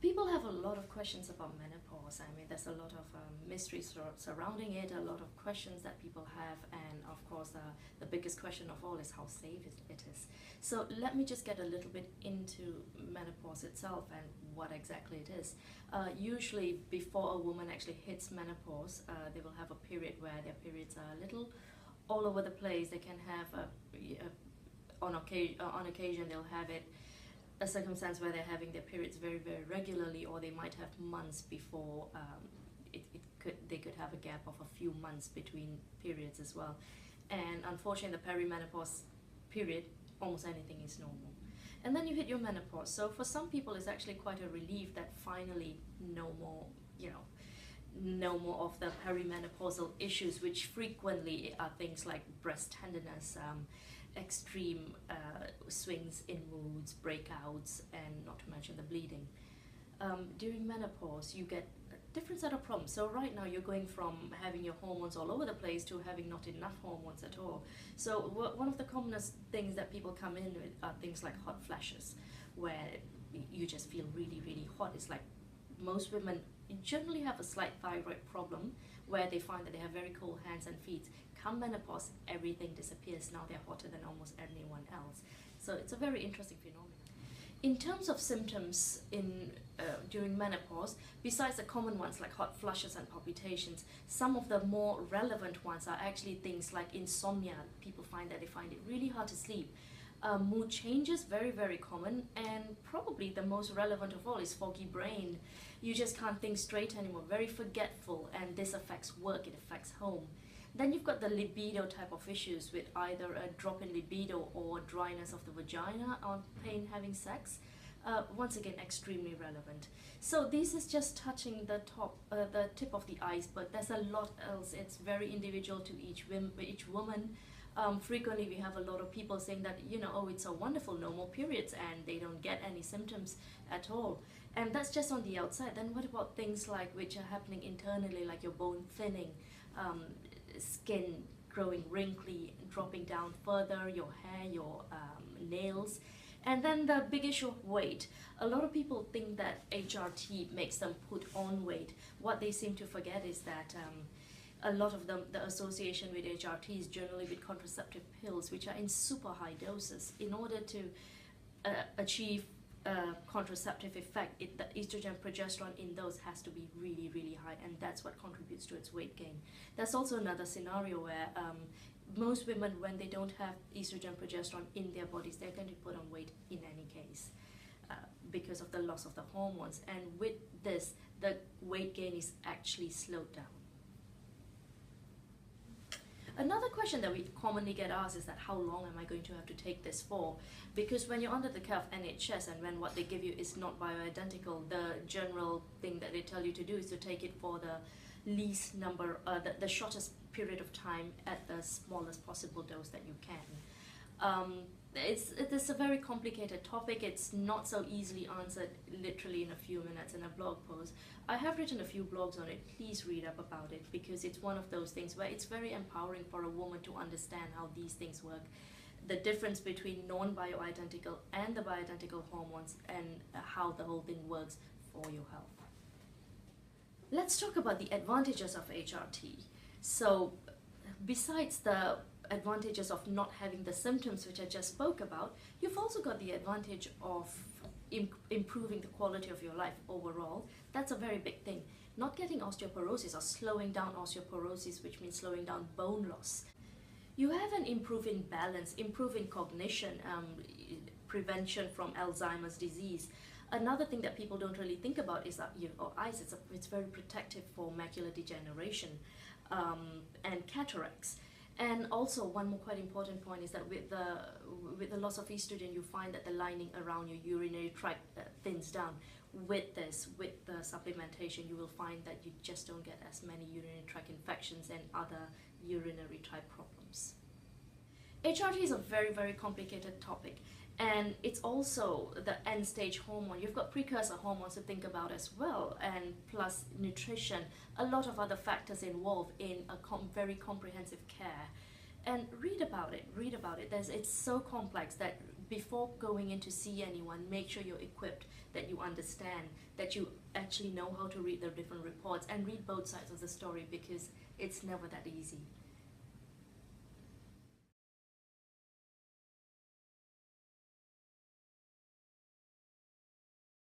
People have a lot of questions about menopause. I mean, there's a lot of mystery surrounding it, a lot of questions that people have, and of course, the biggest question of all is how safe it is. So let me just get a little bit into menopause itself and what exactly it is. Usually, before a woman actually hits menopause, they will have a period where their periods are a little all over the place. They can have on occasion they'll have it a circumstance where they're having their periods very, very regularly, or they might have months before they could have a gap of a few months between periods as well. And unfortunately, the perimenopause period, almost anything is normal. And then you hit your menopause. So for some people, it's actually quite a relief that finally no more, no more of the perimenopausal issues, which frequently are things like breast tenderness, extreme swings in moods, breakouts, and not to mention the bleeding. During menopause, you get a different set of problems. So right now, you're going from having your hormones all over the place to having not enough hormones at all. So one of the commonest things that people come in with are things like hot flashes, where you just feel really, really hot. It's like most women generally have a slight thyroid problem, where they find that they have very cold hands and feet. Come menopause, everything disappears. Now they're hotter than almost anyone else. So it's a very interesting phenomenon. In terms of symptoms during menopause, besides the common ones like hot flushes and palpitations, some of the more relevant ones are actually things like insomnia. People find that they find it really hard to sleep. Mood changes, very, very common, and probably the most relevant of all is foggy brain. You just can't think straight anymore, very forgetful, and this affects work, it affects home. Then you've got the libido type of issues with either a drop in libido or dryness of the vagina or pain having sex. Once again, extremely relevant. So this is just touching the tip of the iceberg. There's a lot else. It's very individual to each woman. Frequently we have a lot of people saying that, oh, it's so wonderful, no more periods, and they don't get any symptoms at all. And that's just on the outside. Then what about things like which are happening internally, like your bone thinning, skin growing wrinkly, dropping down further, your hair, your nails. And then the big issue of weight. A lot of people think that HRT makes them put on weight. What they seem to forget is that a lot of them, the association with HRT is generally with contraceptive pills, which are in super high doses. In order to achieve contraceptive effect, the estrogen progesterone in those has to be really, really high, and that's what contributes to its weight gain. There's also another scenario where most women, when they don't have estrogen progesterone in their bodies, they're going to put on weight in any case because of the loss of the hormones, and with this, the weight gain is actually slowed down. Another question that we commonly get asked is that how long am I going to have to take this for? Because when you're under the care of NHS and when what they give you is not bioidentical, the general thing that they tell you to do is to take it for the least number, the shortest period of time at the smallest possible dose that you can. It is a very complicated topic. It's not so easily answered literally in a few minutes in a blog post. I have written a few blogs on it. Please read up about it, because it's one of those things where it's very empowering for a woman to understand how these things work, the difference between non-bioidentical and the bioidentical hormones, and how the whole thing works for your health. Let's talk about the advantages of HRT. So besides the advantages of not having the symptoms which I just spoke about, you've also got the advantage of improving the quality of your life overall. That's a very big thing. Not getting osteoporosis or slowing down osteoporosis, which means slowing down bone loss. You have an improving balance, improving cognition, prevention from Alzheimer's disease. Another thing that people don't really think about is that your eyes, it's very protective for macular degeneration and cataracts. And also, one more quite important point is that with the loss of estrogen, you find that the lining around your urinary tract thins down. With the supplementation, you will find that you just don't get as many urinary tract infections and other urinary tract problems. HRT is a very, very complicated topic, and it's also the end stage hormone. You've got precursor hormones to think about as well, and plus nutrition, a lot of other factors involved in a very comprehensive care. And read about it. It's so complex that before going in to see anyone, make sure you're equipped, that you understand, that you actually know how to read the different reports and read both sides of the story, because it's never that easy.